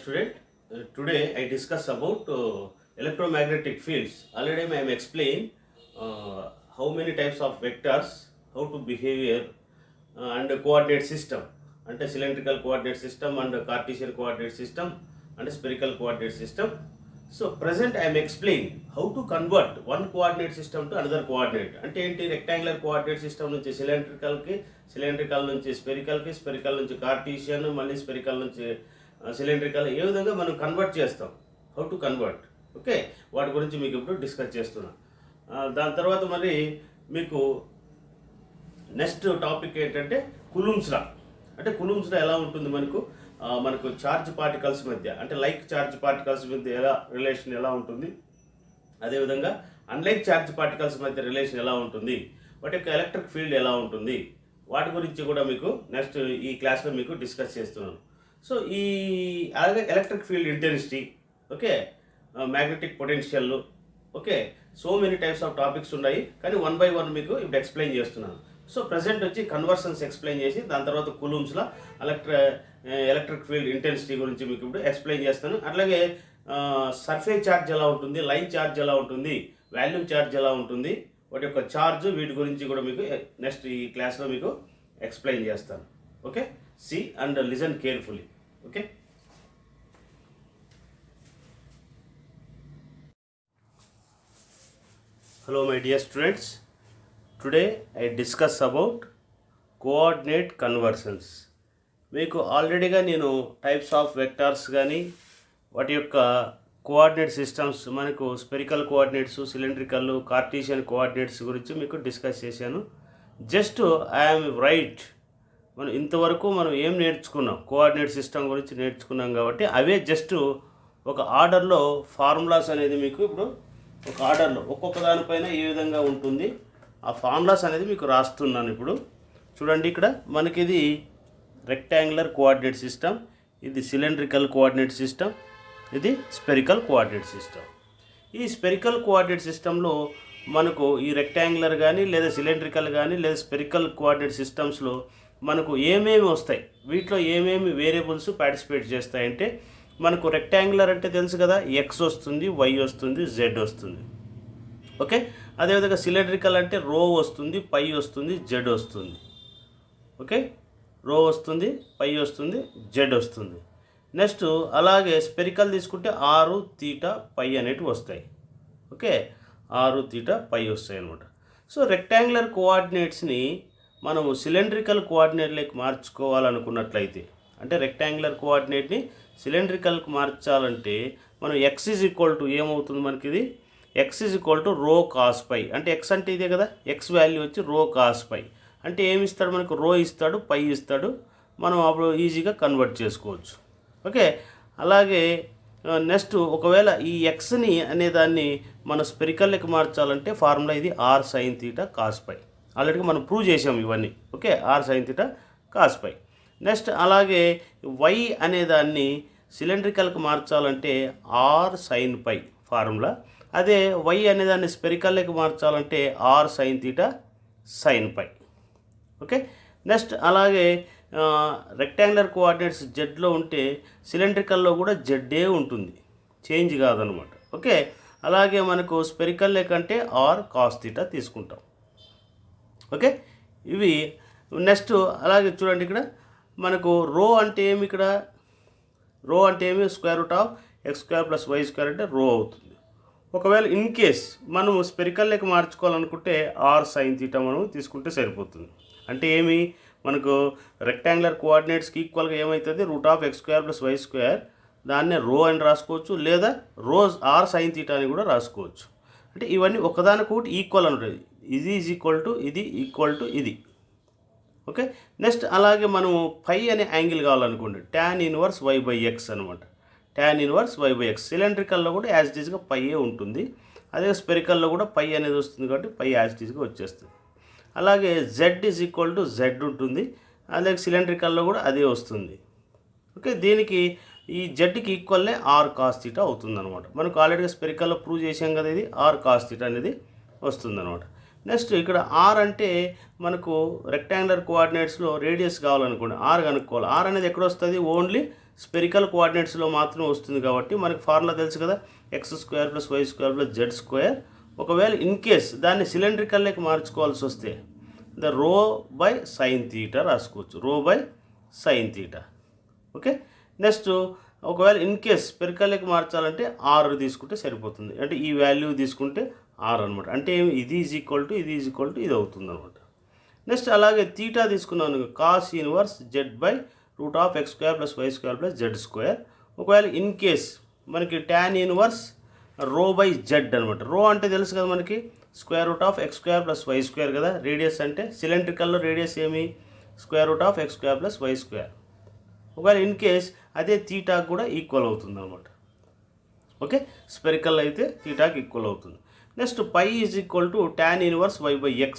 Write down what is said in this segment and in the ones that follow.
student. Today I discuss about electromagnetic fields. Already I am explained how many types of vectors, how to behavior and coordinate system. And a cylindrical coordinate system and a Cartesian coordinate system and a spherical coordinate system. So present I am explaining how to convert one coordinate system to another coordinate. అంటే ఏంటి rectangular coordinate system నుంచి cylindrical నుంచి spherical నుంచి Cartesian మళ్ళీ spherical నుంచి cylindrical ఏ విధంగా మనం convert చేస్తాం, హౌ టు కన్వర్ట్. ఓకే, వాటి గురించి మీకు ఇప్పుడు డిస్కస్ చేస్తున్నా. దాని తర్వాత మరి మీకు నెక్స్ట్ టాపిక్ ఏంటంటే కులూమ్స్ లా. అంటే కులూమ్స్ లా ఎలా ఉంటుంది మనకు చార్జ్ పార్టికల్స్ మధ్య, అంటే లైక్ చార్జ్ పార్టికల్స్ మధ్య రిలేషన్ ఎలా ఉంటుంది, అదేవిధంగా అన్లైక్ చార్జ్ పార్టికల్స్ మధ్య రిలేషన్ ఎలా ఉంటుంది, వాటి యొక్క ఎలక్ట్రిక్ ఫీల్డ్ ఎలా ఉంటుంది, వాటి గురించి కూడా మీకు నెక్స్ట్ ఈ క్లాస్లో మీకు డిస్కస్ చేస్తున్నాను. సో ఈ అలాగే electric field intensity, okay, magnetic potential, okay, so many types of topics ఉన్నాయి, కానీ వన్ బై వన్ మీకు ఇప్పుడు ఎక్స్ప్లెయిన్ చేస్తున్నాను. సో ప్రజెంట్ వచ్చి కన్వర్షన్స్ ఎక్స్ప్లెయిన్ చేసి దాని తర్వాత కులూమ్స్లో ఎలక్ట్రిక్ ఫీల్డ్ ఇంటెన్సిటీ గురించి మీకు ఇప్పుడు ఎక్స్ప్లెయిన్ చేస్తాను. అట్లాగే సర్ఫేస్ ఛార్జ్ ఎలా ఉంటుంది, లైన్ ఛార్జ్ ఎలా ఉంటుంది, వాల్యూమ్ ఛార్జ్ ఎలా ఉంటుంది, వాటి యొక్క ఛార్జ్, వీటి గురించి కూడా మీకు నెక్స్ట్ ఈ క్లాస్లో మీకు ఎక్స్ప్లెయిన్ చేస్తాను. Okay, see and listen carefully. Okay, hello my dear students, today I discuss about coordinate conversions. మీకు ఆల్రెడీగా నేను టైప్స్ ఆఫ్ వెక్టార్స్ కానీ వాటి యొక్క కోఆర్డినేట్ సిస్టమ్స్, మనకు spherical coordinates, cylindrical, Cartesian coordinates గురించి మీకు డిస్కస్ చేశాను. జస్ట్ ఐఎమ్ రైట్, మనం ఇంతవరకు మనం ఏం నేర్చుకున్నాం, కోఆర్డినేట్ సిస్టమ్ గురించి నేర్చుకున్నాం కాబట్టి అవే జస్ట్ ఒక ఆర్డర్లో ఫార్ములాస్ అనేది మీకు ఇప్పుడు ఒక ఆర్డర్లో ఒక్కొక్క దానిపైన ఏ విధంగా ఉంటుంది ఆ ఫార్ములాస్ అనేది మీకు రాస్తున్నాను. ఇప్పుడు చూడండి, ఇక్కడ మనకి ఇది రెక్టాంగులర్ కోఆర్డినేట్ సిస్టమ్, ఇది సిలిండ్రికల్ కోఆర్డినేట్ సిస్టమ్, ఇది స్పెరికల్ కోఆర్డినేట్ సిస్టమ్. ఈ స్పెరికల్ కోఆర్డినేట్ సిస్టంలో మనకు ఈ రెక్టాంగులర్ కానీ లేదా సిలిండ్రికల్ కానీ లేదా స్పెరికల్ కోఆర్డినేట్ సిస్టమ్స్లో మనకు ఏమేమి వస్తాయి, వీటిలో ఏమేమి వేరియబుల్స్ పార్టిసిపేట్ చేస్తాయంటే, మనకు రెక్టాంగులర్ అంటే తెలుసు కదా, ఎక్స్ వస్తుంది, వై వస్తుంది, జెడ్ వస్తుంది. ఓకే, అదేవిధంగా సిలిండ్రికల్ అంటే రో వస్తుంది, పై వస్తుంది, జెడ్ వస్తుంది. ఓకే, రో వస్తుంది, పై వస్తుంది, జెడ్ వస్తుంది. నెక్స్ట్ అలాగే స్పెరికల్ తీసుకుంటే ఆరు, తీటా, పై అనేటివి వస్తాయి. ఓకే, ఆరు, తీటా, పై వస్తాయి అన్నమాట. సో రెక్టాంగులర్ కోఆర్డినేట్స్ని మనము సిలిండ్రికల్ కోఆర్డినేట్లోకి మార్చుకోవాలనుకున్నట్లయితే, అంటే రెక్టాంగులర్ కోఆర్డినేట్ని సిలిండ్రికల్కి మార్చాలంటే మనం ఎక్స్ ఈజ్ ఈక్వల్ టు ఏమవుతుంది, మనకి ఇది ఎక్స్ ఈజ్ ఈక్వల్ టు రో కాస్ పై. అంటే ఎక్స్ అంటే ఇదే కదా, ఎక్స్ వాల్యూ వచ్చి రో కాస్ పై. అంటే ఏమి ఇస్తాడు మనకు, రో ఇస్తాడు, పై ఇస్తాడు. మనం అప్పుడు ఈజీగా కన్వర్ట్ చేసుకోవచ్చు. ఓకే, అలాగే నెక్స్ట్ ఒకవేళ ఈ ఎక్స్ని అనేదాన్ని మన స్పెరికల్కి మార్చాలంటే ఫార్ములా ఇది R sine theta cos phi. Already మనం ప్రూవ్ చేసాం ఇవన్నీ. Okay, R sine theta cos phi. Next అలాగే వై అనేదాన్ని సిలిండ్రికల్కి మార్చాలంటే ఆర్ సైన్ పై ఫార్ములా. అదే వై అనేదాన్ని స్పెరికల్కి మార్చాలంటే ఆర్ సైన్ తీటా సైన్ పై. ఓకే, నెక్స్ట్ అలాగే రెక్టాంగులర్ కోఆర్డినేట్స్ జెడ్లో ఉంటే సిలిండ్రికల్లో కూడా జెడ్డే ఉంటుంది, చేంజ్ కాదనమాట. ఓకే, అలాగే మనకు స్పెరికల్ లేకంటే ఆర్ కాస్ తీటా తీసుకుంటాం. ఓకే, ఇవి నెక్స్ట్ అలాగే చూడండి, ఇక్కడ మనకు రో అంటే ఏమి, ఇక్కడ రో అంటే ఏమి, square root of X square plus Y square అంటే రో అవుతుంది. ఒకవేళ ఇన్ కేస్ మనం స్పెరికల్లోకి మార్చుకోవాలనుకుంటే ఆర్ సైన్ తీటా మనం తీసుకుంటే సరిపోతుంది. అంటే ఏమి, మనకు రెక్టాంగులర్ కోఆర్డినేట్స్కి ఈక్వల్గా ఏమవుతుంది, root of X square plus Y square, దాన్నే రో అని రాసుకోవచ్చు, లేదా రోజ్ ఆర్ సైన్ తీటా అని కూడా రాసుకోవచ్చు. అంటే ఇవన్నీ ఒకదానికొకటి ఈక్వల్ ఉంటుంది. ఇది ఈజ్ ఈక్వల్ టు ఇది, ఈక్వల్ టు ఇది. ఓకే, నెక్స్ట్ అలాగే మనము పై అనే యాంగిల్ కావాలనుకోండి, tan inverse y by x అనమాట. Tan inverse y by x సిలిండ్రికల్లో కూడా యాజ్ ఇట్ ఈజ్గా పై ఉంటుంది, అదే స్పెరికల్లో కూడా పై అనేది వస్తుంది కాబట్టి పై యాజ్ ఇట్ ఈజ్గా వచ్చేస్తుంది. అలాగే Z is equal to Z ఉంటుంది, అలాగే సిలిండ్రికల్లో కూడా అదే వస్తుంది. ఓకే, దీనికి ఈ జెడ్కి ఈక్వల్లే ఆర్ కాస్ తీటా అవుతుంది అనమాట. మనకు ఆల్రెడీగా స్పెరికల్లో ప్రూవ్ చేసాం కదా, ఇది ఆర్ కాస్ తీటా అనేది వస్తుంది అనమాట. నెక్స్ట్ ఇక్కడ ఆర్ అంటే మనకు రెక్టాంగులర్ కోఆర్డినేట్స్లో రేడియస్ కావాలనుకోండి, ఆర్ కనుక్కోవాలి. ఆర్ అనేది ఎక్కడ వస్తుంది, ఓన్లీ స్పెరికల్ కోఆర్డినేట్స్లో మాత్రమే వస్తుంది కాబట్టి మనకి ఫార్ములా తెలుసు కదా, x² + y² + z². ఒకవేళ ఇన్ కేస్ దాన్ని సిలిండ్రికల్లోకి మార్చుకోవాల్సి వస్తే ద రో బై సైన్ తీటా రాసుకోవచ్చు, రో by sine theta. Okay, next ఒకవేళ ఇన్ కేస్ స్పెరికల్లోకి మార్చాలంటే ఆర్ తీసుకుంటే సరిపోతుంది. అంటే ఈ వాల్యూ తీసుకుంటే ఆర్ అనమాట. అంటే ఇది ఈజ్ ఈక్వల్ టు ఇది అవుతుంది అనమాట. నెక్స్ట్ అలాగే తీటా తీసుకున్నాను, cos inverse z/√x² + y² + z². ఒకవేళ ఇన్ కేస్ మనకి tan ఇన్వర్స్ రో బై జెడ్ అనమాట. రో అంటే తెలుసు కదా మనకి, √x² + y² కదా. రేడియస్ అంటే సిలిండ్రికల్లో రేడియస్ ఏమి, √x² + y². ఒకవేళ ఇన్ కేస్ అదే తీటాకు కూడా ఈక్వల్ అవుతుంది అనమాట. ఓకే, స్పెరికల్ అయితే తీటాకి ఈక్వల్ అవుతుంది. Next π = tan inverse y/x.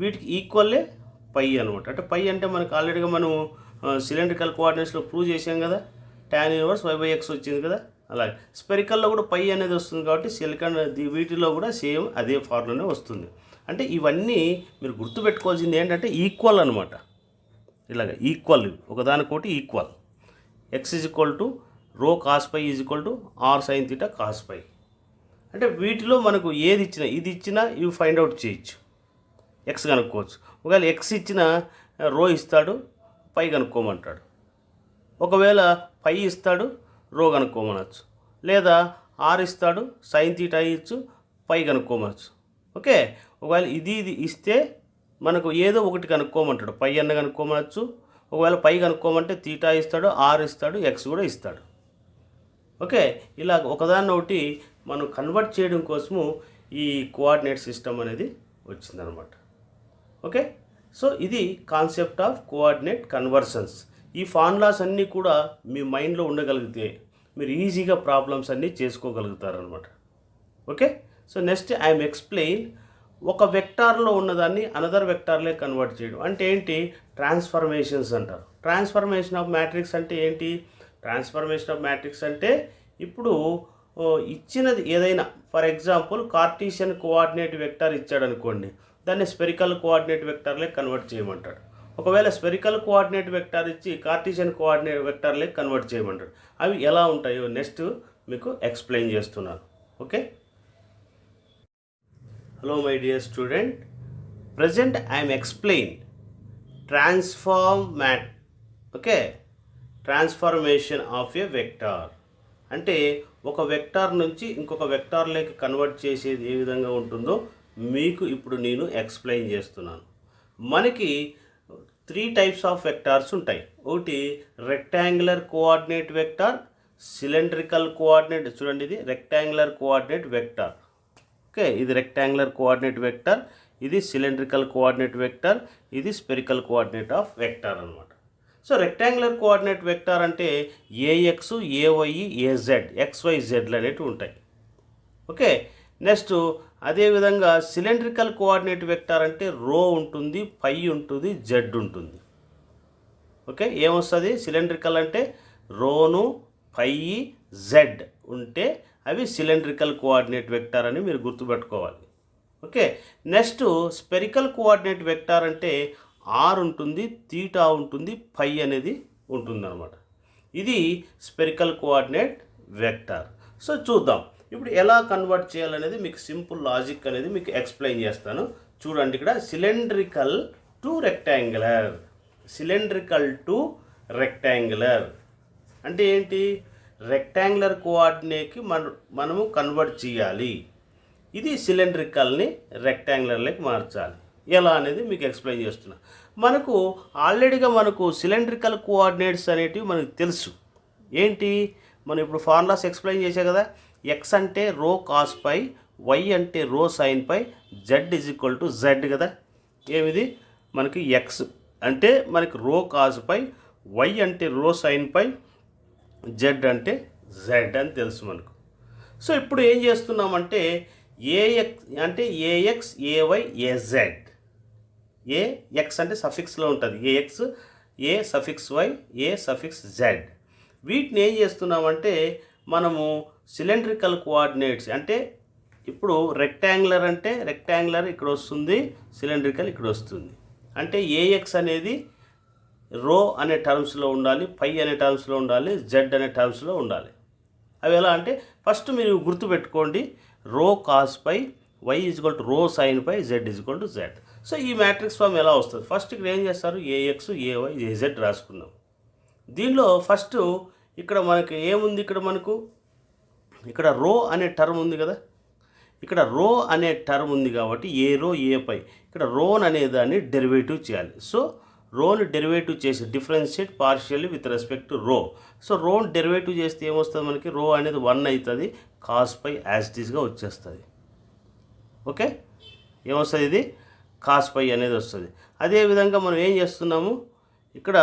వీటికి ఈక్వల్లే పై అనమాట. అంటే పై అంటే మనకు ఆల్రెడీగా మనం సిలిండ్రికల్ కోఆర్డినేట్స్లో ప్రూవ్ చేసాం కదా, tan ఇన్వర్స్ y/x వచ్చింది కదా. అలాగే స్పెరికల్లో కూడా పై అనేది వస్తుంది కాబట్టి వీటిలో కూడా సేమ్ అదే ఫార్ములానే వస్తుంది. అంటే ఇవన్నీ మీరు గుర్తుపెట్టుకోవాల్సింది ఏంటంటే ఈక్వల్ అనమాట. ఇలాగ ఈక్వల్, ఒకదానికోటి ఈక్వల్. x = రో కాస్ π r sin θ కాస్ π. అంటే వీటిలో మనకు ఏది ఇచ్చినా ఇది ఇచ్చినా ఇవి ఫైండ్ అవుట్ చేయొచ్చు, ఎక్స్ కనుక్కోవచ్చు. ఒకవేళ ఎక్స్ ఇచ్చిన రో ఇస్తాడు, పై కనుక్కోమంటాడు. ఒకవేళ పై ఇస్తాడు, రో కనుక్కోమనవచ్చు. లేదా ఆర్ ఇస్తాడు, సైన్ తీటా ఇచ్చు, పై కనుక్కోమనవచ్చు. ఓకే, ఒకవేళ ఇది ఇస్తే మనకు ఏదో ఒకటి కనుక్కోమంటాడు, పై అన్న కనుక్కోమనవచ్చు. ఒకవేళ పై కనుక్కోమంటే తీటా ఇస్తాడు, ఆర్ ఇస్తాడు, ఎక్స్ కూడా ఇస్తాడు. ఓకే, ఇలా ఒకదాన్ని ఒకటి మనం కన్వర్ట్ చేయడం కోసము ఈ కోఆర్డినేట్ సిస్టమ్ అనేది వచ్చిందనమాట. ఓకే, సో ఇది కాన్సెప్ట్ ఆఫ్ కోఆర్డినేట్ కన్వర్షన్స్. ఈ ఫార్ములాస్ అన్నీ కూడా మీ మైండ్లో ఉండగలిగితే మీరు ఈజీగా ప్రాబ్లమ్స్ అన్నీ చేసుకోగలుగుతారనమాట. Okay, so next I'm explain ఒక వెక్టార్లో ఉన్నదాన్ని అనదర్ వెక్టార్లే కన్వర్ట్ చేయడం. అంటే ఏంటి, ట్రాన్స్ఫర్మేషన్స్ అంటారు. ట్రాన్స్ఫర్మేషన్ ఆఫ్ మ్యాట్రిక్స్ అంటే ఏంటి, ట్రాన్స్ఫర్మేషన్ ఆఫ్ మ్యాట్రిక్స్ అంటే ఇప్పుడు ఇచ్చినది ఏదైనా, for example Cartesian coordinate vector ఇచ్చాడు అనుకోండి, దాన్ని స్పెరికల్ కోఆర్డినేట్ వెక్టార్లే కన్వర్ట్ చేయమంటాడు. ఒకవేళ స్పెరికల్ కోఆర్డినేట్ వెక్టార్ ఇచ్చి కార్టీషియన్ కోఆర్డినేట్ వెక్టార్లే కన్వర్ట్ చేయమంటాడు. అవి ఎలా ఉంటాయో నెక్స్ట్ మీకు ఎక్స్ప్లెయిన్ చేస్తున్నాను. Okay, hello my dear student, present I'm explain transformation of A vector. అంటే ఒక వెక్టార్ నుంచి ఇంకొక వెక్టార్లోకి కన్వర్ట్ చేసేది ఏ విధంగా ఉంటుందో మీకు ఇప్పుడు నేను ఎక్స్ప్లెయిన్ చేస్తున్నాను. మనకి 3 టైప్స్ ఆఫ్ వెక్టార్స్ ఉంటాయి. ఒకటి rectangular coordinate vector, cylindrical coordinate. చూడండి, ఇది రెక్టాంగులర్ కోఆర్డినేట్ వెక్టార్. ఓకే, ఇది రెక్టాంగులర్ కోఆర్డినేట్ వెక్టార్, ఇది సిలిండ్రికల్ కోఆర్డినేట్ వెక్టార్, ఇది స్పెరికల్ కోఆర్డినేట్ ఆఫ్ వెక్టార్ అనమాట. సో రెక్టాంగులర్ కోఆర్డినేట్ వెక్టార్ అంటే ఏఎక్స్, ఏవై, ఏజెడ్, XYZ అనేటివి ఉంటాయి. ఓకే, నెక్స్ట్ అదేవిధంగా సిలిండ్రికల్ కోఆర్డినేట్ వెక్టార్ అంటే రో ఉంటుంది, పై ఉంటుంది, జెడ్ ఉంటుంది. ఓకే, ఏమొస్తుంది, సిలిండ్రికల్ అంటే రోను, పై, జెడ్ ఉంటే అవి సిలిండ్రికల్ కోఆర్డినేట్ వెక్టార్ అని మీరు గుర్తుపెట్టుకోవాలి. Okay, next spherical coordinate vector అంటే ఆర్ ఉంటుంది, తీటా ఉంటుంది, పై అనేది ఉంటుందన్నమాట. ఇది స్పెరికల్ కోఆర్డినేట్ వెక్టార్. సో చూద్దాం ఇప్పుడు ఎలా కన్వర్ట్ చేయాలనేది మీకు సింపుల్ లాజిక్ అనేది మీకు ఎక్స్ప్లెయిన్ చేస్తాను. చూడండి, ఇక్కడ cylindrical to rectangular, cylindrical to rectangular అంటే ఏంటి, రెక్టాంగులర్ కోఆర్డినేట్కి మనము కన్వర్ట్ చేయాలి. ఇది సిలిండ్రికల్ని రెక్టాంగులర్లోకి మార్చాలి. ఎలా అనేది మీకు ఎక్స్ప్లెయిన్ చేస్తున్నా. మనకు ఆల్రెడీగా సిలిండ్రికల్ కోఆర్డినేట్స్ అనేటివి మనకు తెలుసు. ఏంటి, మనం ఇప్పుడు ఫార్ములాస్ ఎక్స్ప్లెయిన్ చేసా కదా. ఎక్స్ అంటే రో కాస్ పై, వై అంటే రో సైన్ పై, జెడ్ = కదా. ఏమిది మనకి ఎక్స్ అంటే మనకి రో కాస్ పై, వై అంటే రో సైన్ పై, జెడ్ అంటే జెడ్ అని తెలుసు మనకు. సో ఇప్పుడు ఏం చేస్తున్నామంటే ఏఎక్స్ అంటే ఏఎక్స్, ఏవై, ఏజెడ్. ఏఎక్స్ అంటే సఫిక్స్లో ఉంటుంది, A X, A suffix Y, A suffix Z. వీటిని ఏం చేస్తున్నామంటే మనము సిలిండ్రికల్ కోఆర్డినేట్స్ అంటే ఇప్పుడు రెక్టాంగులర్ అంటే రెక్టాంగులర్ ఇక్కడ వస్తుంది, సిలిండ్రికల్ ఇక్కడ వస్తుంది. అంటే ఏఎక్స్ అనేది రో అనే టర్మ్స్లో ఉండాలి, పై అనే టర్మ్స్లో ఉండాలి, జెడ్ అనే టర్మ్స్లో ఉండాలి. అవి ఎలా అంటే ఫస్ట్ మీరు గుర్తుపెట్టుకోండి, rho cos pi, y equal to rho sine pi, z equal to z. So ఈ మ్యాట్రిక్స్ ఫామ్ ఎలా వస్తుంది? ఫస్ట్ ఇక్కడ ఏం చేస్తారు, ఏఎక్స్, ఏవై, ఏజెడ్ రాసుకున్నాం. దీనిలో ఫస్ట్ ఇక్కడ మనకి ఏముంది, ఇక్కడ రో అనే టర్మ్ ఉంది కదా, ఇక్కడ రో అనే టర్మ్ ఉంది కాబట్టి ఏ రో ఏ పై, ఇక్కడ రోన్ అనే దాన్ని డెరివేటివ్ చేయాలి. సో రోని డెరివేటివ్ చేసి differentiate partially with respect to రో. సో రోని డెరివేటివ్ చేస్తే ఏమొస్తుంది మనకి, రో అనేది 1 అవుతుంది, కాస్ పై యాజ్ ఇట్ ఈస్గా వచ్చేస్తుంది. ఓకే, ఏమొస్తుంది, ఇది కాస్ పై అనేది వస్తుంది. అదేవిధంగా మనం ఏం చేస్తున్నాము, ఇక్కడ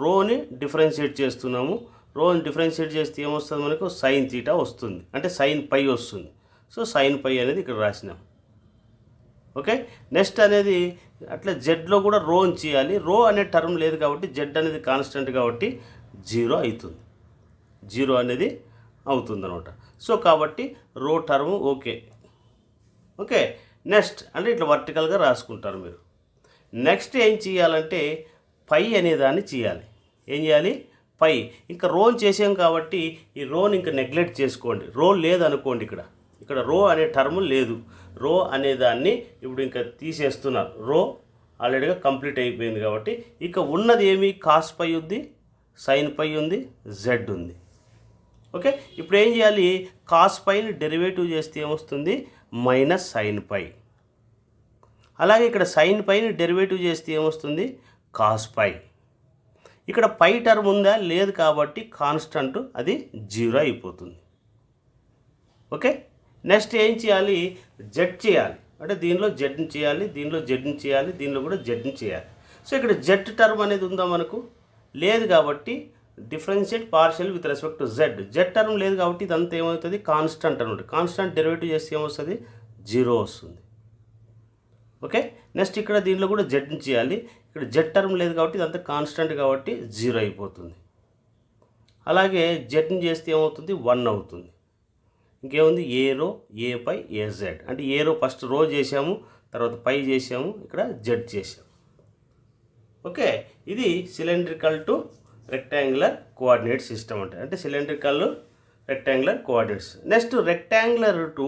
రోని డిఫరెన్షియేట్ చేస్తున్నాము. రోని డిఫరెన్షియేట్ చేస్తే ఏమొస్తుంది మనకు, సైన్ తీటా వస్తుంది, అంటే సైన్ పై వస్తుంది. సో సైన్ పై అనేది ఇక్కడ రాసినాం. ఓకే, నెక్స్ట్ అనేది అట్లా జెడ్లో కూడా రోని చేయాలి. రో అనే టర్మ్ లేదు కాబట్టి జెడ్ అనేది కాన్స్టెంట్ కాబట్టి 0 అవుతుంది, 0 అనేది అవుతుంది అనమాట. సో కాబట్టి రో టర్మ్ ఓకే. నెక్స్ట్ అంటే ఇట్లా వర్టికల్గా రాసుకుంటారు మీరు. నెక్స్ట్ ఏం చేయాలంటే పై అనే దాన్ని చేయాలి. ఏం చేయాలి, పై. ఇంకా రోని చేసాం కాబట్టి ఈ రోని ఇంకా నెగ్లెక్ట్ చేసుకోండి. రో లేదనుకోండి, ఇక్కడ రో అనే టర్మ్ లేదు. రో అనే దాన్ని ఇప్పుడు ఇంకా తీసేస్తున్నారు. రో ఆల్రెడీగా కంప్లీట్ అయిపోయింది కాబట్టి ఇక ఉన్నది ఏమి, కాస్ పై ఉంది, సైన్ పై ఉంది, జెడ్ ఉంది. ఓకే, ఇప్పుడు ఏం చేయాలి, కాస్ పైని డెరివేటివ్ చేస్తే ఏమొస్తుంది, మైనస్ సైన్ పై. అలాగే ఇక్కడ సైన్ పైని డెరివేటివ్ చేస్తే ఏమొస్తుంది, కాస్ పై. ఇక్కడ పై టర్మ్ ఉందా, లేదు కాబట్టి కాన్స్టంట్, అది 0 అయిపోతుంది. ఓకే, నెక్స్ట్ ఏం చేయాలి, జెడ్ చేయాలి. అంటే దీనిలో జెడ్ని చేయాలి, దీనిలో జెడ్ని చేయాలి, దీనిలో కూడా జెడ్ని చేయాలి. సో ఇక్కడ జెడ్ టర్మ్ అనేది ఉందా మనకు, లేదు కాబట్టి differentiate partial with respect to Z. Z term లేదు కాబట్టి ఇదంతా ఏమవుతుంది, కాన్స్టంట్ అనమాట. కాన్స్టంట్ డెరివేటివ్ చేస్తే ఏమొస్తుంది, 0 వస్తుంది. ఓకే, నెక్స్ట్ ఇక్కడ దీనిలో కూడా జెడ్ని చేయాలి. ఇక్కడ జెడ్ టర్మ్ లేదు కాబట్టి ఇదంతా కాన్స్టంట్ కాబట్టి 0 అయిపోతుంది. అలాగే జెడ్ని చేస్తే ఏమవుతుంది, 1 అవుతుంది. ఇంకేముంది, ఏ రో ఏ పై ఏ జెడ్. అంటే ఏ రో ఫస్ట్ రో చేసాము, తర్వాత పై చేసాము, ఇక్కడ జెడ్ చేసాము. ఓకే, ఇది cylindrical to rectangular coordinate system అంటే cylindrical rectangular coordinates. Next rectangular to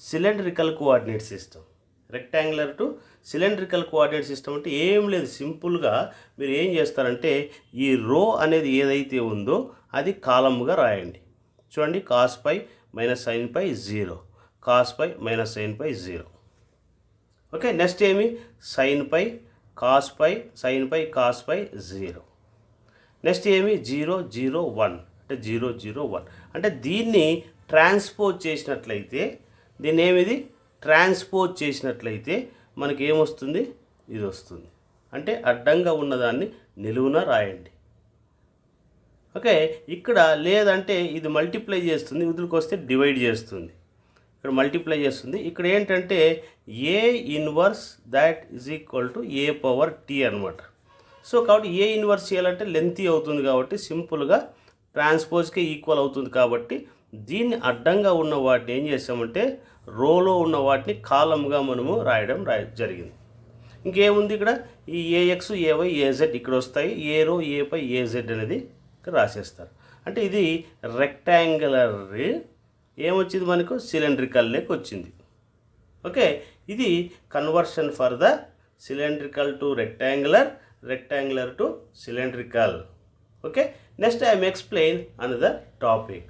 cylindrical coordinate system. Rectangular to cylindrical coordinate system అంటే ఏం లేదు, సింపుల్గా మీరు ఏం చేస్తారంటే ఈ రో అనేది ఏదైతే ఉందో అది కాలమ్గా రాయండి. చూడండి, కాస్ పై మైనస్ సైన్ పై 0, కాస్ పై మైనస్ సైన్ పై 0. ఓకే, నెక్స్ట్ ఏమి, sign pi, cos pi, sign pi, cos pi 0. Next ఏమి, 0 0 1 అంటే 0 0 1. అంటే దీన్ని ట్రాన్స్పోజ్ చేసినట్లయితే, దీన్ని ఏమిది ట్రాన్స్పోజ్ చేసినట్లయితే మనకి ఏమొస్తుంది, ఇది వస్తుంది. అంటే అడ్డంగా ఉన్నదాన్ని నిలువున రాయండి. ఓకే, ఇక్కడ లేదంటే ఇది మల్టిప్లై చేస్తుంది, వదిలికి వస్తే డివైడ్ చేస్తుంది. ఇక్కడ మల్టిప్లై చేస్తుంది. ఇక్కడ ఏంటంటే A inverse that is equal to A power T అనమాట. సో కాబట్టి ఏ ఇన్వర్స్ చేయాలంటే లెంతీ అవుతుంది కాబట్టి సింపుల్గా ట్రాన్స్పోజ్కి ఈక్వల్ అవుతుంది కాబట్టి దీన్ని అడ్డంగా ఉన్న వాటిని ఏం చేసామంటే రోలో ఉన్న వాటిని కాలంగా మనము రాయడం జరిగింది. ఇంకేముంది, ఇక్కడ ఈ ఏఎక్స్, ఏవై, ఏజెడ్ ఇక్కడ వస్తాయి. ఏ రో ఏ పై ఏజెడ్ అనేది రాసేస్తారు. అంటే ఇది రెక్టాంగులర్ ఏమొచ్చింది మనకు, సిలిండ్రికల్ లెక్క వచ్చింది. ఓకే, ఇది conversion for the cylindrical to rectangular, rectangular to cylindrical. Okay, next I am explain another topic.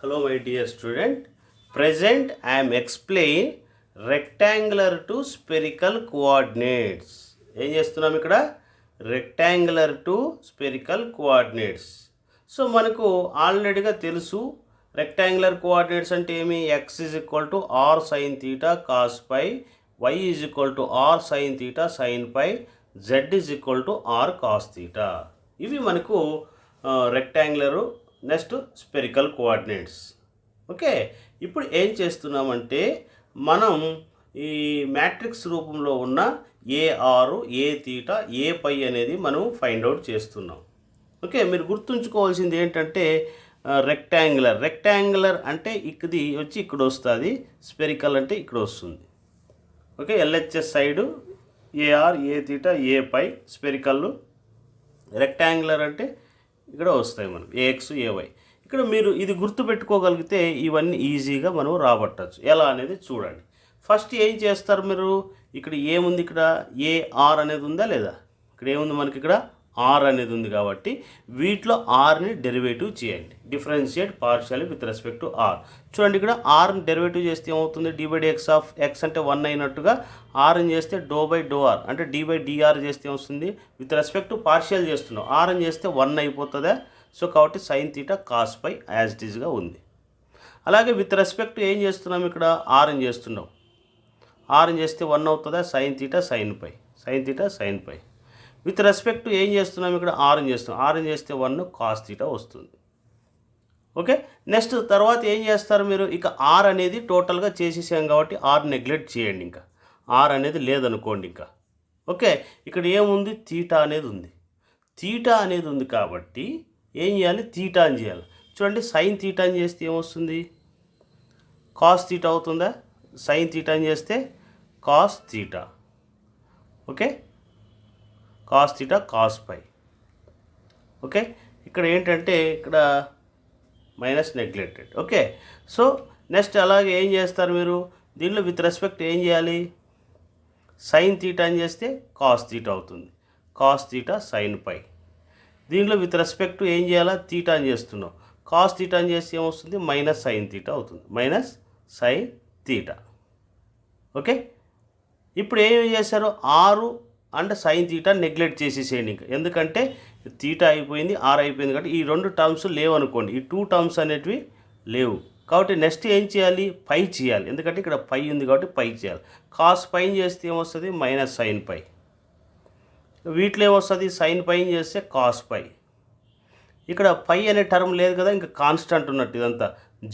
Hello my dear student, present I am explain rectangular to spherical coordinates. ఏం చేస్తున్నాం ఇక్కడ, rectangular to spherical coordinates. So మనకు ఆల్రెడీగా తెలుసు rectangular coordinates అంటే ఏమి, X is equal to R sine theta cos pi, Y is equal to R sine theta sine pi, Z is equal to R cos theta. ఇవి మనకు rectangular, next spherical coordinates. Okay, ఇప్పుడు ఏం చేస్తున్నామంటే మనం ఈ matrix రూపంలో ఉన్న ఏ ఆరు, ఏ తీటా, ఏ పై అనేది మనం ఫైండ్ అవుట్ చేస్తున్నాం. ఓకే, మీరు గుర్తుంచుకోవాల్సింది ఏంటంటే రెక్టాంగులర్ అంటే ఇది వచ్చి ఇక్కడ వస్తుంది, స్పెరికల్ అంటే ఇక్కడ వస్తుంది. ఓకే, ఎల్హెచ్ఎస్ సైడు ఏఆర్ ఏ తీటా ఏ పై స్పెరికల్, రెక్టాంగులర్ అంటే ఇక్కడ వస్తాయి మనం ఏఎక్స్ ఏవై. ఇక్కడ మీరు ఇది గుర్తుపెట్టుకోగలిగితే ఇవన్నీ ఈజీగా మనం రాబట్టచ్చు. ఎలా అనేది చూడండి. ఫస్ట్ ఏం చేస్తారు మీరు, ఇక్కడ ఏముంది, ఇక్కడ ఏఆర్ అనేది ఉందా లేదా, ఇక్కడ ఏముంది మనకి, ఇక్కడ ఆర్ అనేది ఉంది కాబట్టి వీటిలో ఆర్ని డెరివేటివ్ చేయండి. Differentiate partial with respect to R. చూడండి ఇక్కడ ఆర్ని డెరివేటివ్ చేస్తే ఏమవుతుంది, d/dx ఆఫ్ ఎక్స్ అంటే 1 అయినట్టుగా ఆర్ని చేస్తే డో/డో/ఆర్ అంటే d/dr చేస్తే ఏమొస్తుంది, విత్ రెస్పెక్ట్ టు పార్షియల్ చేస్తున్నాం, ఆర్ని చేస్తే 1 అయిపోతుందా. సో కాబట్టి sine theta cos pi as it ఈజ్గా ఉంది. అలాగే విత్ రెస్పెక్ట్ ఏం చేస్తున్నాం, ఇక్కడ ఆర్ని చేస్తున్నాం, ఆర్ని చేస్తే 1 అవుతుందా, sine theta sine pi, sine theta sine phi. With respect ఏం చేస్తున్నాం, ఇక్కడ ఆర్ని చేస్తున్నాం, ఆర్ని చేస్తే 1 కాస్ తీటా వస్తుంది. ఓకే, నెక్స్ట్ తర్వాత ఏం చేస్తారు మీరు, ఇక ఆర్ అనేది టోటల్గా చేసేసాం కాబట్టి ఆర్ నెగ్లెక్ట్ చేయండి, ఇంకా ఆర్ అనేది లేదనుకోండి ఇంకా. ఓకే, ఇక్కడ ఏముంది, తీటా అనేది ఉంది, తీటా అనేది ఉంది కాబట్టి ఏం చేయాలి, తీటా అని చేయాలి. చూడండి సైన్ తీటా అని చేస్తే ఏమొస్తుంది, కాస్ తీటా అవుతుందా, సైన్ తీటా అని చేస్తే cos theta. Okay, cos theta cos pi. Okay, ఇక్కడ ఏంటంటే ఇక్కడ minus neglected. Okay, so next అలాగే ఏం చేస్తారు మీరు, దీనిలో విత్ రెస్పెక్ట్ ఏం చేయాలి, సైన్ తీటా అని చేస్తే కాస్ తీటా అవుతుంది, కాస్ తీటా సైన్ పై. దీనిలో విత్ రెస్పెక్ట్ ఏం చేయాలా, తీటా అని చేస్తున్నాం, కాస్ తీటా అని చేస్తే ఏమొస్తుంది, మైనస్ సైన్ తీటా అవుతుంది, మైనస్ సైన్ తీటా. ఓకే, ఇప్పుడు ఏమి చేశారు, ఆరు అండ్ సైన్ తీటా నెగ్లెక్ట్ చేసేసేయండి ఇంకా, ఎందుకంటే తీటా అయిపోయింది, ఆర్ అయిపోయింది కాబట్టి ఈ 2 టర్మ్స్ లేవు అనుకోండి, ఈ 2 టర్మ్స్ అనేటివి లేవు కాబట్టి నెక్స్ట్ ఏం చేయాలి, పై చేయాలి, ఎందుకంటే ఇక్కడ పై ఉంది కాబట్టి పై చేయాలి. కాస్ పైన చేస్తే ఏమొస్తుంది, మైనస్ సైన్ పై. వీటిలో ఏమొస్తుంది, సైన్ పైన చేస్తే కాస్ పై. ఇక్కడ పై అనే టర్మ్ లేదు కదా, ఇంకా కాన్స్టెంట్ ఉన్నట్టు ఇదంతా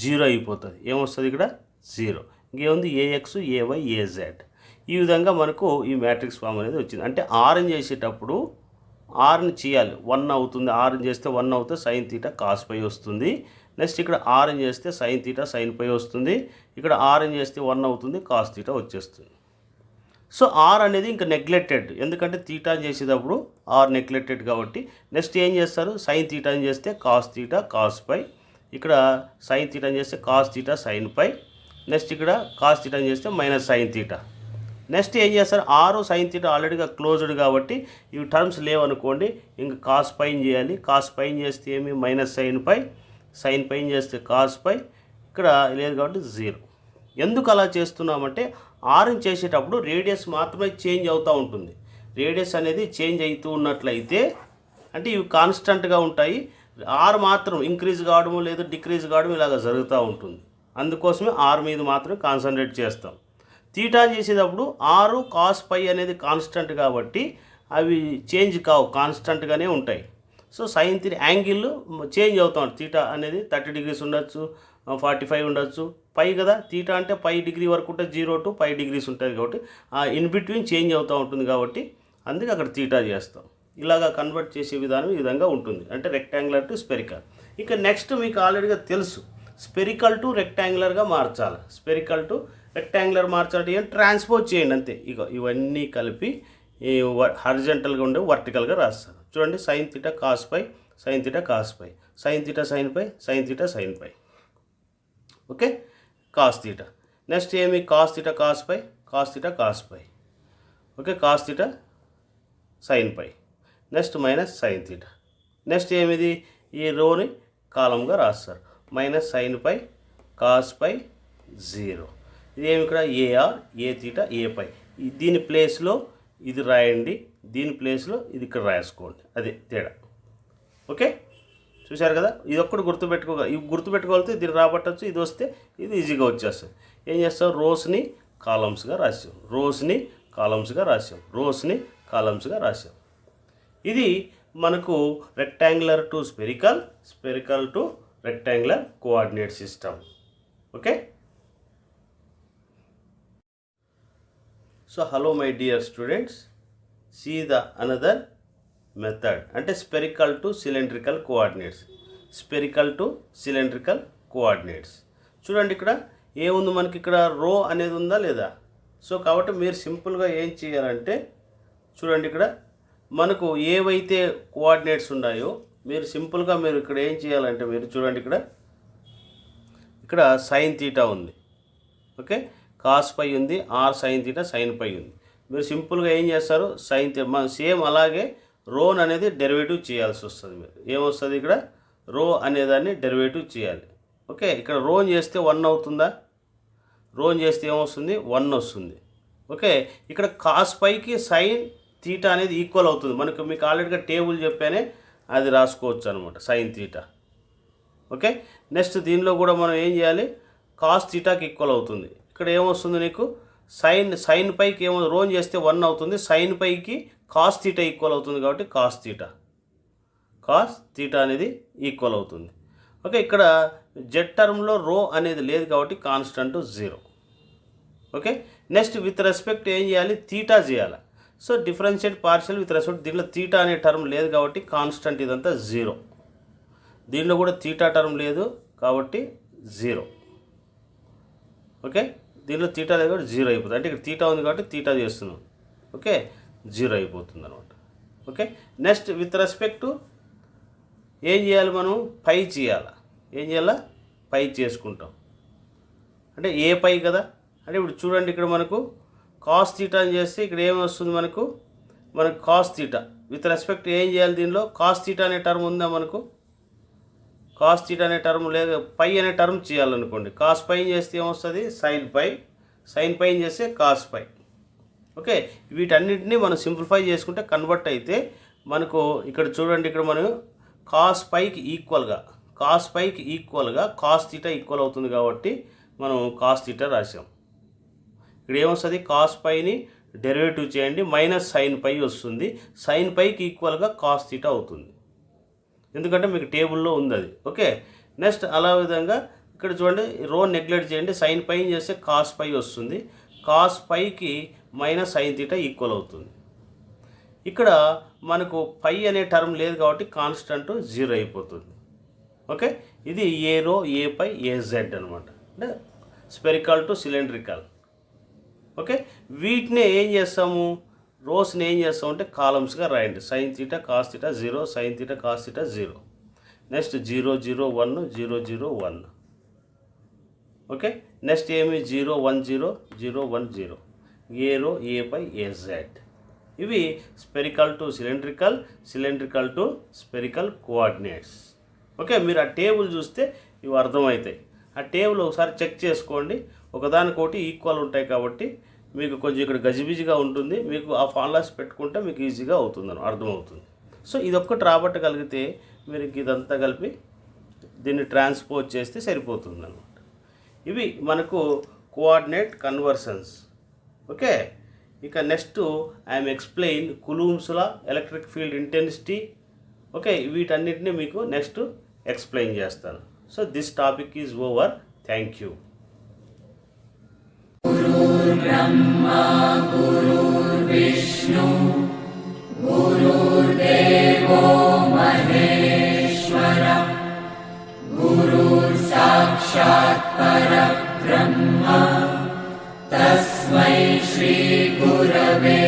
0 అయిపోతుంది, ఏమొస్తుంది ఇక్కడ 0. ఇంకేముంది, ఏఎక్స్ ఏవై ఏజెడ్. ఈ విధంగా మనకు ఈ మ్యాట్రిక్స్ ఫామ్ అనేది వచ్చింది. అంటే ఆర్ని చేసేటప్పుడు ఆర్ని చేయాలి, 1 అవుతుంది, ఆర్ని చేస్తే 1 అవుతుంది, సైన్ తీటా కాస్ పై వస్తుంది. నెక్స్ట్ ఇక్కడ ఆర్ని చేస్తే సైన్ తీటా సైన్ పై వస్తుంది, ఇక్కడ ఆర్ని చేస్తే 1 అవుతుంది, కాస్ తీటా వచ్చేస్తుంది. సో ఆర్ అనేది ఇంకా నెగ్లెక్టెడ్, ఎందుకంటే తీటా చేసేటప్పుడు ఆర్ నెగ్లెక్టెడ్ కాబట్టి నెక్స్ట్ ఏం చేస్తారు, సైన్ తీటా అని చేస్తే కాస్ తీటా కాస్ పై, ఇక్కడ సైన్ తీటా అని చేస్తే cos theta sine pi, next ఇక్కడ కాస్ తీటా అని చేస్తే మైనస్ సైన్ తీటా. నెక్స్ట్ ఏం చేస్తారు, ఆరు సైన్ తీటా ఆల్రెడీగా క్లోజ్డ్ కాబట్టి ఇవి టర్మ్స్ లేవనుకోండి, ఇంకా కాస్ పైన చేయాలి, కాస్ పైన చేస్తే ఏమి, మైనస్ సైన్ పై, సైన్ పైన చేస్తే కాస్ పై, ఇక్కడ లేదు కాబట్టి 0. ఎందుకు అలా చేస్తున్నామంటే ఆర్ని చేసేటప్పుడు రేడియస్ మాత్రమే చేంజ్ అవుతూ ఉంటుంది. రేడియస్ అనేది చేంజ్ అవుతూ ఉన్నట్లయితే అంటే ఇవి కాన్స్టెంట్గా ఉంటాయి, ఆర్ మాత్రం ఇంక్రీజ్ కావడము లేదు డిక్రీజ్ కావడం ఇలాగ జరుగుతూ ఉంటుంది. అందుకోసమే ఆర్ మీద మాత్రం కాన్సన్ట్రేట్ చేస్తాం. తీటా చేసేటప్పుడు ఆరు కాస్ పై అనేది కాన్స్టెంట్ కాబట్టి అవి చేంజ్ కావు, కాన్స్టెంట్గానే ఉంటాయి. So sine theta angle change అవుతూ ఉంటుంది, తీటా అనేది 30 degrees ఉండొచ్చు, 45 ఉండొచ్చు, పై కదా తీటా అంటే పై డిగ్రీ వరకు ఉంటే 0 to 5 degrees ఉంటుంది కాబట్టి ఇన్ బిట్వీన్ చేంజ్ అవుతూ ఉంటుంది కాబట్టి అందుకే అక్కడ తీటా చేస్తాం. ఇలాగా కన్వర్ట్ చేసే విధానం ఈ విధంగా ఉంటుంది, అంటే రెక్టాంగులర్ టు స్పెరికల్. ఇక నెక్స్ట్ మీకు ఆల్రెడీగా తెలుసు, స్పెరికల్ టు రెక్టాంగులర్గా మార్చాలి. స్పెరికల్ టు రెక్టాంగులర్ మార్చాలంటే ఏం, ట్రాన్స్పోజ్ చేయండి అంతే. ఇక ఇవన్నీ కలిపి హారిజంటల్గా ఉండే వర్టికల్గా రాస్తారు. చూడండి sine theta cos pi, sine theta cos pi, sine theta sine పై, సైన్ తీటా సైన్ పై. Okay, cos theta. నెక్స్ట్ ఏమి, cos theta cos pi, cos theta cos pi. Okay, cos theta sine pi, next minus sine theta. Next ఏమిది, ఈ రోని కాలంగా రాస్తారు, minus sine pi cos pi 0. ఇదేమి ఇక్కడ AR ఏ theta ఏ పై. దీని ప్లేస్లో ఇది రాయండి, దీని ప్లేస్లో ఇది ఇక్కడ రాసుకోండి, అదే తేడా. ఓకే, చూశారు కదా, ఇది ఒక్కటి గుర్తుపెట్టుకోగలిగితే దీన్ని రాబట్టచ్చు, ఇది వస్తే ఇది ఈజీగా వచ్చేస్తుంది. ఏం చేస్తాం, రోస్ని కాలమ్స్గా రాసాం, రోస్ని కాలమ్స్గా రాసాం, రోస్ని కాలమ్స్గా రాసాం. ఇది మనకు rectangular to spherical, spherical to rectangular coordinate system. Okay, so hello my dear students, see the another method, అంటే spherical to cylindrical coordinates. Spherical to cylindrical coordinates. చూడండి ఇక్కడ ఏముంది మనకి, ఇక్కడ రో అనేది ఉందా లేదా. సో కాబట్టి మీరు సింపుల్గా ఏం చేయాలంటే చూడండి ఇక్కడ మనకు ఏవైతే కోఆర్డినేట్స్ ఉన్నాయో మీరు సింపుల్గా మీరు ఇక్కడ ఏం చేయాలంటే మీరు చూడండి ఇక్కడ సైన్ తీటా ఉంది, ఓకే, కాస్ పై ఉంది, ఆర్ సైన్ తీటా సైన్ పై ఉంది. మీరు సింపుల్గా ఏం చేస్తారు, సైన్ మన సేమ్ అలాగే రోన్ అనేది డెరివేటివ్ చేయాల్సి వస్తుంది. మీరు ఏమొస్తుంది ఇక్కడ రో అనేదాన్ని డెరివేటివ్ చేయాలి. ఓకే, ఇక్కడ రోన్ చేస్తే 1 అవుతుందా, రోన్ చేస్తే ఏమొస్తుంది 1 వస్తుంది. ఓకే, ఇక్కడ కాస్ పైకి సైన్ తీటా అనేది ఈక్వల్ అవుతుంది. మీకు ఆల్రెడీగా టేబుల్ చెప్పానే, అది రాసుకోవచ్చు అనమాట సైన్ తీటా. ఓకే, నెక్స్ట్ దీనిలో కూడా మనం ఏం చేయాలి, కాస్ తీటాకి ఈక్వల్ అవుతుంది. ఇక్కడ ఏమొస్తుంది నీకు సైన్ పైకి ఏమో రోన్ చేస్తే 1 అవుతుంది, సైన్ పైకి కాస్ తీటా ఈక్వల్ అవుతుంది కాబట్టి కాస్ తీటా అనేది ఈక్వల్ అవుతుంది. ఓకే, ఇక్కడ జెడ్ టర్మ్లో రో అనేది లేదు కాబట్టి constant 0. Okay, next with respect ఏం చేయాలి, తీటా చేయాలి. So differentiate partial with respect, దీంట్లో తీటా అనే టర్మ్ లేదు కాబట్టి కాన్స్టెంట్ ఇదంతా 0. దీనిలో కూడా తీటా టర్మ్ లేదు కాబట్టి 0. ఓకే, దీనిలో తీటా లేదు కాబట్టి 0 అయిపోతుంది. అంటే ఇక్కడ తీటా ఉంది కాబట్టి తీటా చేస్తున్నాం. ఓకే, 0 అయిపోతుంది అనమాట. ఓకే, నెక్స్ట్ విత్ రెస్పెక్ట్ ఏం చేయాలి, మనం పై చేయాలి. ఏం చేయాలా, పై చేసుకుంటాం. అంటే ఏ పై కదా, అంటే ఇప్పుడు చూడండి ఇక్కడ మనకు కాస్ తీటా అని చేస్తే ఇక్కడ ఏమొస్తుంది మనకు కాస్ తీటా విత్ రెస్పెక్ట్ ఏం చేయాలి, దీనిలో కాస్ తీటా అనే టర్మ్ ఉందా, మనకు కాస్ తీటా అనే టర్మ్ లేదు, పై అనే టర్మ్ చేయాలనుకోండి. కాస్ పై చేస్తే ఏమొస్తుంది సైన్ పై చేస్తే కాస్ పై. ఓకే, వీటన్నిటిని మనం సింప్లిఫై చేసుకుంటే కన్వర్ట్ అయితే మనకు ఇక్కడ చూడండి, ఇక్కడ మనం కాస్ పైకి ఈక్వల్గా కాస్ తీటా ఈక్వల్ అవుతుంది కాబట్టి మనం కాస్ తీటా రాసాం. ఇక్కడ ఏమొస్తుంది, కాస్ పైని డెరివేటివ్ చేయండి, మైనస్ సైన్ పై వస్తుంది, సైన్ పైకి ఈక్వల్గా కాస్ తీటా అవుతుంది, ఎందుకంటే మీకు టేబుల్లో ఉంది అది. ఓకే, నెక్స్ట్ అలా విధంగా ఇక్కడ చూడండి రో నెగ్లెక్ట్ చేయండి, సైన్ పై చేస్తే కాస్ పై వస్తుంది, కాస్ పైకి మైనస్ సైన్ తీటా ఈక్వల్ అవుతుంది. ఇక్కడ మనకు పై అనే టర్మ్ లేదు కాబట్టి కాన్స్టెంట్ 0 అయిపోతుంది. ఓకే, ఇది ఏ రో ఏ పై ఏ జెడ్ అనమాట, అంటే స్పెరికల్ టు సిలిండ్రికల్. ఓకే, వీటిని ఏం చేస్తాము, రోస్ని ఏం చేస్తామంటే కాలమ్స్గా రాయండి. Sign theta cos theta 0, sign theta cos theta 0, next 0 0 1 0 0 1. Okay, next ఏమి 0 1 0 0 1 0, ఏ రో ఏ పై ఏ జెడ్. ఇవి spherical to cylindrical to spherical coordinates. Okay, మీరు ఆ టేబుల్ చూస్తే ఇవి అర్థమవుతాయి. ఆ టేబుల్ ఒకసారి చెక్ చేసుకోండి, ఒకదానికొకటి ఈక్వల్ ఉంటాయి కాబట్టి మీకు కొంచెం ఇక్కడ గజిబిజిగా ఉంటుంది. మీకు ఆ ఫార్ములాస్ పెట్టుకుంటే మీకు ఈజీగా అవుతుందని అర్థమవుతుంది. సో ఇదొక్కటి రాబట్టగలిగితే మీరు ఇదంతా కలిపి దీన్ని ట్రాన్స్పోజ్ చేస్తే సరిపోతుంది అనమాట. ఇవి మనకు కోఆర్డినేట్ కన్వర్షన్స్. ఓకే, ఇక next I'm explain Coulomb's law, electric field intensity. Okay, వీటన్నిటిని మీకు నెక్స్ట్ ఎక్స్ప్లెయిన్ చేస్తాను. So this topic is over. Thank you. Brahma గురుర్విష్ణు గురుర్దేవో మహేశ్వర గురుర్ సాక్షాత్ పరబ్రహ్మ తస్మై శ్రీ గురవే